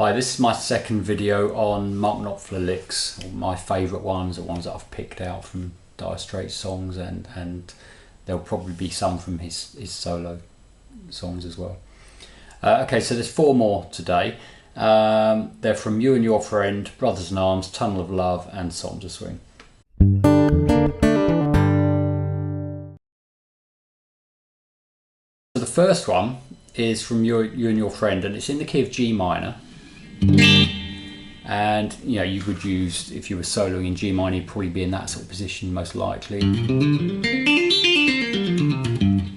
Hi, this is my second video on Mark Knopfler licks, or my favourite ones, or ones that I've picked out from Dire Straits songs, and there'll probably be some from his solo songs as well. Okay, so there's four more today. They're from You and Your Friend, Brothers in Arms, Tunnel of Love, and Songs of Swing. So the first one is from You and Your Friend, and it's in the key of G minor. And you know, you would use, if you were soloing in G minor, you'd probably be in that sort of position most likely.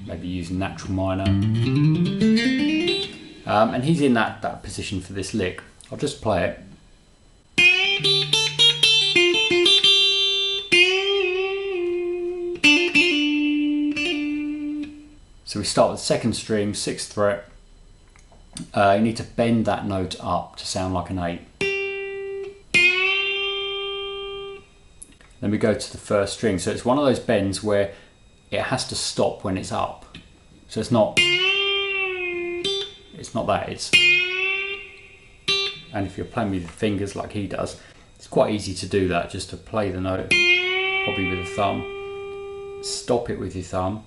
Maybe using natural minor. And he's in that position for this lick. I'll just play it. So we start with second string, 6th fret. You need to bend that note up to sound like an 8. Then we go to the first string. So it's one of those bends where it has to stop when it's up. So it's not that, it's... And if you're playing with your fingers like he does, it's quite easy to do that, just to play the note, probably with a thumb. Stop it with your thumb,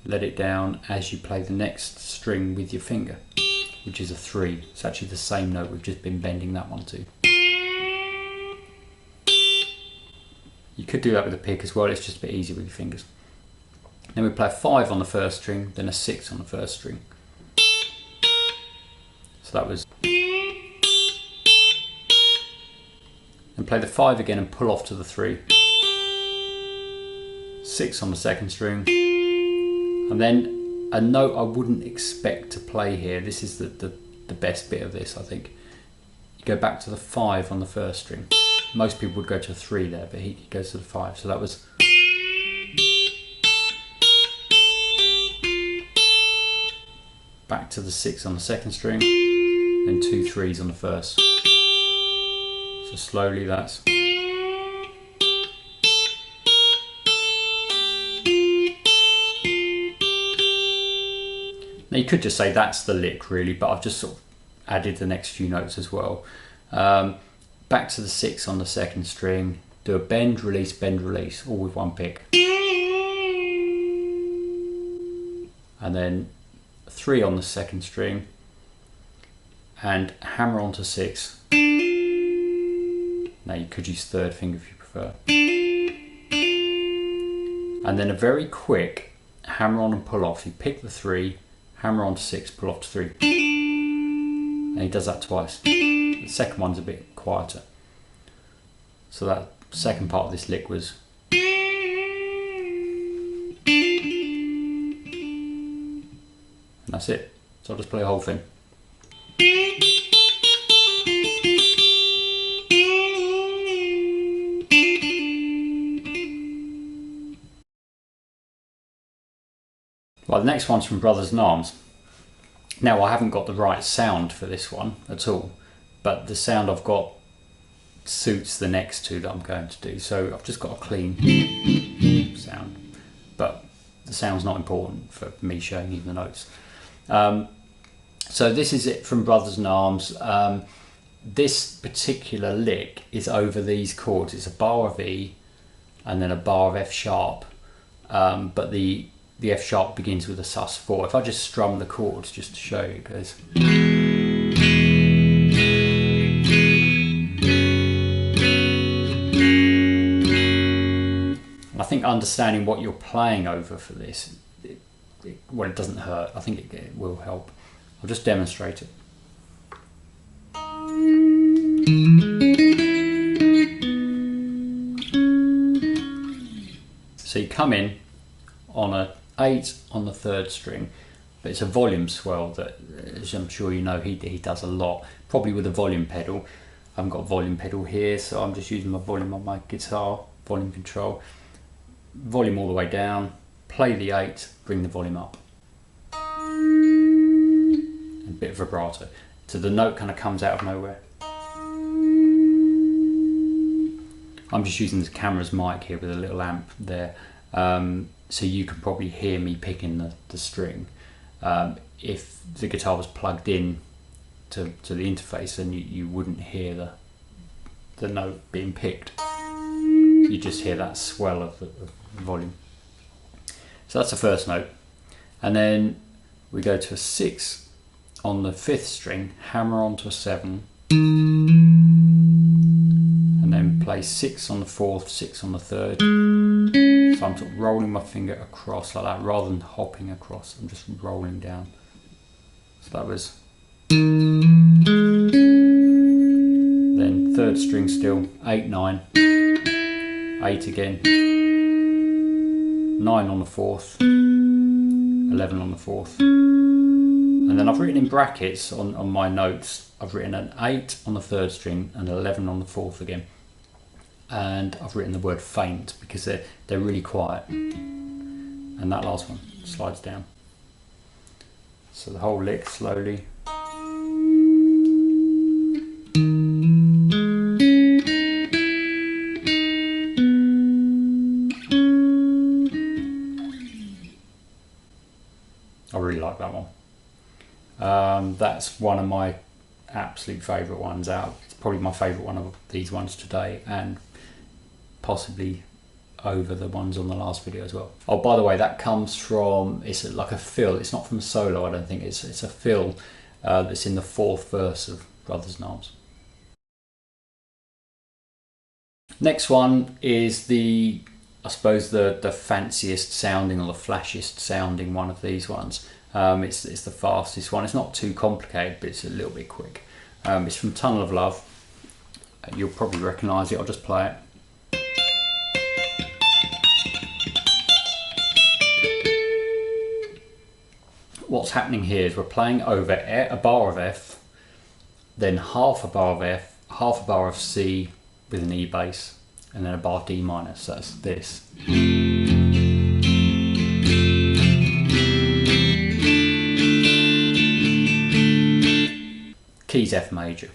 let it down as you play the next string with your finger, which is a 3. It's actually the same note we've just been bending that one to. You could do that with a pick as well, it's just a bit easier with your fingers. Then we play a 5 on the first string, then a 6 on the first string. So that was... Then play the 5 again and pull off to the 3. 6 on the second string. And then a note I wouldn't expect to play here, this is the best bit of this, I think. You go back to the 5 on the first string. Most people would go to a 3 there, but he goes to the 5. So that was... Back to the 6 on the second string, then 2 3s on the first. So slowly that's... Now you could just say that's the lick really, but I've just sort of added the next few notes as well. Back to the 6 on the second string, do a bend, release, all with one pick. And then 3 on the second string, and hammer onto 6. Now you could use third finger if you prefer. And then a very quick hammer on and pull off. You pick the 3, hammer onto 6, pull off to 3. And he does that twice. The second one's a bit quieter. So that second part of this lick was... And that's it. So I'll just play the whole thing. Well, the next one's from Brothers in Arms. Now I haven't got the right sound for this one at all, but the sound I've got suits the next two that I'm going to do. So I've just got a clean sound, but the sound's not important for me showing you the notes. So this is it from Brothers in Arms. This particular lick is over these chords. It's a bar of E and then a bar of F sharp, but the F sharp begins with a sus4. If I just strum the chords just to show you, it goes... I think understanding what you're playing over for this, well, it doesn't hurt. I think it will help. I'll just demonstrate it. So you come in on a 8 on the third string, but it's a volume swell that, as I'm sure you know, he does a lot, probably with a volume pedal. I haven't got a volume pedal here, so I'm just using my volume on my guitar, volume control. Volume all the way down, play the 8, bring the volume up. And a bit of vibrato. So the note kind of comes out of nowhere. I'm just using the camera's mic here with a little amp there, so you can probably hear me picking the string. If the guitar was plugged in to the interface, and you wouldn't hear the note being picked. You just hear that swell of the volume. So that's the first note. And then we go to a 6 on the 5th string, hammer onto a 7, and then play 6 on the 4th, 6 on the 3rd. So I'm sort of rolling my finger across like that rather than hopping across. I'm just rolling down. So that was. Then 3rd string still, 8, 9, 8 again, 9 on the 4th, 11 on the 4th. And then I've written in brackets on my notes, I've written an 8 on the 3rd string and 11 on the 4th again. And I've written the word faint because they're really quiet. And that last one slides down. So the whole lick slowly. I really like that one. That's one of my absolute favourite ones out. It's probably my favourite one of these ones today, and possibly over the ones on the last video as well. Oh, by the way, that comes from, it's like a fill. It's not from a solo, I don't think. It's a fill that's in the 4th verse of Brothers in Arms. Next one is I suppose the fanciest sounding or the flashiest sounding one of these ones. It's the fastest one. It's not too complicated, but it's a little bit quick. It's from Tunnel of Love. You'll probably recognise it. I'll just play it. What's happening here is we're playing over a bar of F, then half a bar of F, half a bar of C with an E bass, and then a bar of D minor. So that's this. Keys F major.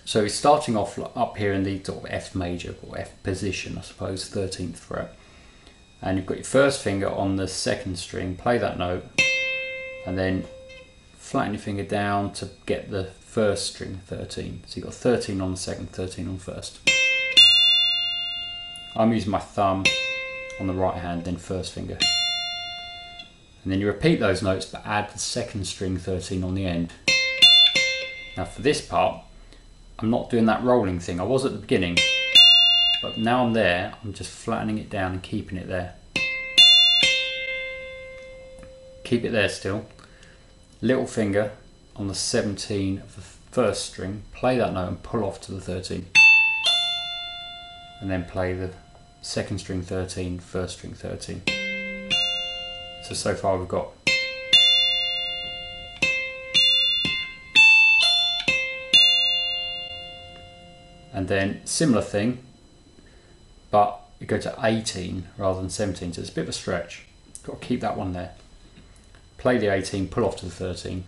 So it's starting off up here in the sort of F major or F position, I suppose, 13th fret. And you've got your first finger on the 2nd string, play that note, and then flatten your finger down to get the 1st string, 13. So you've got 13 on the 2nd, 13 on the 1st. I'm using my thumb on the right hand, then 1st finger. And then you repeat those notes, but add the 2nd string 13 on the end. Now for this part, I'm not doing that rolling thing. I was at the beginning, but now I'm there, I'm just flattening it down and keeping it there. Keep it there still. Little finger on the 17 of the 1st string, play that note and pull off to the 13. And then play the 2nd string 13, 1st string 13. So far we've got and then similar thing, but you go to 18 rather than 17, so it's a bit of a stretch. Got to keep that one there. Play the 18, pull off to the 13.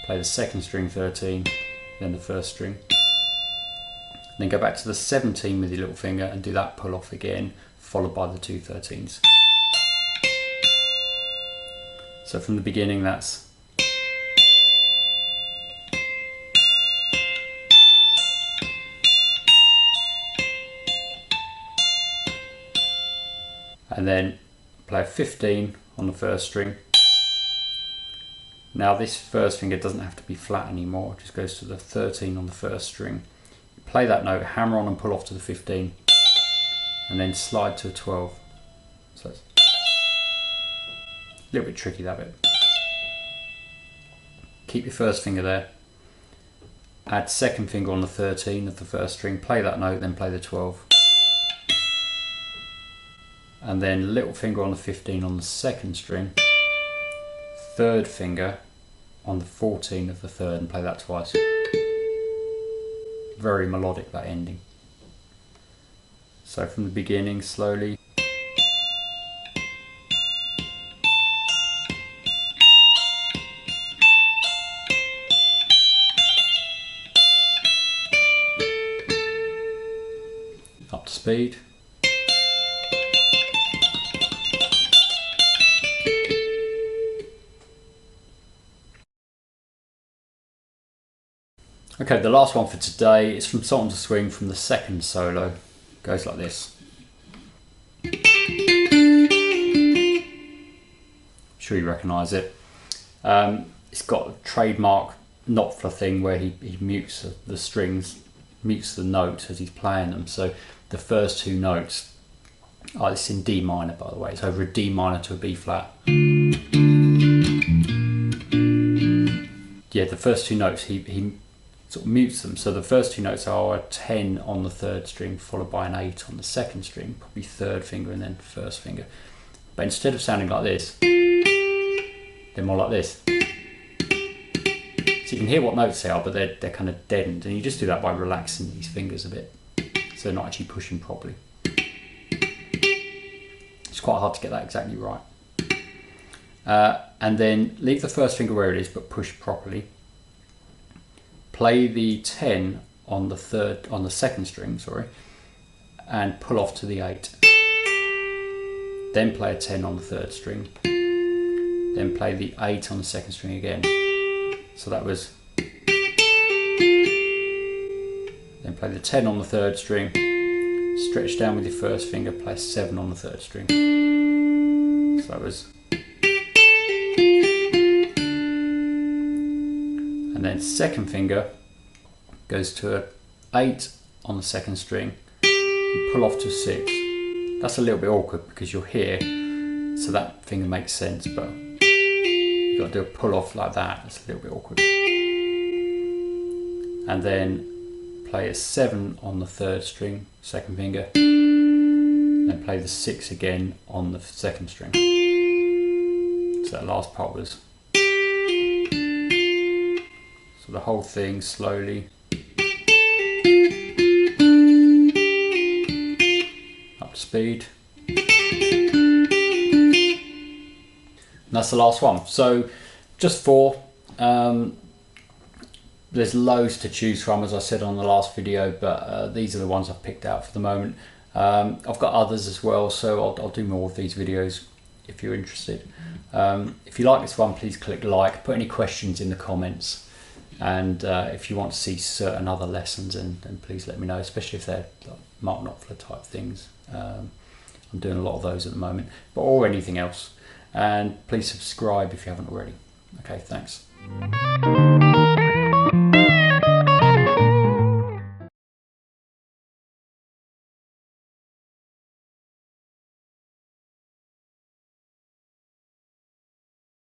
Play the 2nd string 13, then the 1st string. Then go back to the 17 with your little finger and do that pull off again, followed by the 2 13s. So from the beginning, that's and then play a 15 on the 1st string. Now this 1st finger doesn't have to be flat anymore, it just goes to the 13 on the 1st string. You play that note, hammer on and pull off to the 15, and then slide to a 12. So it's a little bit tricky, that bit. Keep your 1st finger there, add 2nd finger on the 13 of the 1st string, play that note, then play the 12. And then little finger on the 15 on the 2nd string, 3rd finger on the 14 of the 3rd, and play that twice. Very melodic, that ending. So from the beginning, slowly. Up to speed. Okay, the last one for today is from Song to Swing from the second solo. It goes like this. I'm sure you recognise it. It's got a trademark Knopfler thing where he mutes the strings, mutes the notes as he's playing them. So the first two notes, it's in D minor by the way, it's over a D minor to a B flat. Yeah, the first two notes he sort of mutes them. So the first two notes are a 10 on the third string followed by an 8 on the second string, probably third finger and then first finger. But instead of sounding like this, they're more like this. So you can hear what notes they are, but they're kind of deadened, and you just do that by relaxing these fingers a bit, so they're not actually pushing properly. It's quite hard to get that exactly right. And then leave the first finger where it is, but push properly. Play the 10 on the second string, and pull off to the 8. Then play a 10 on the third string. Then play the 8 on the second string again. So that was. Then play the 10 on the third string. Stretch down with your first finger. Play a 7 on the third string. So that was. And then second finger goes to a 8 on the second string and pull off to 6. That's a little bit awkward because you're here, so that finger makes sense, but you've got to do a pull off like that. That's a little bit awkward. And then play a 7 on the third string, second finger, and play the 6 again on the second string. So that last part was. So the whole thing slowly. Up to speed. And that's the last one. So just 4. There's loads to choose from, as I said on the last video, but these are the ones I've picked out for the moment. I've got others as well, so I'll do more of these videos if you're interested. If you like this one, please click like, put any questions in the comments. And if you want to see certain other lessons, then please let me know, especially if they're like Mark Knopfler type things. I'm doing a lot of those at the moment, or anything else. And please subscribe if you haven't already. Okay, thanks.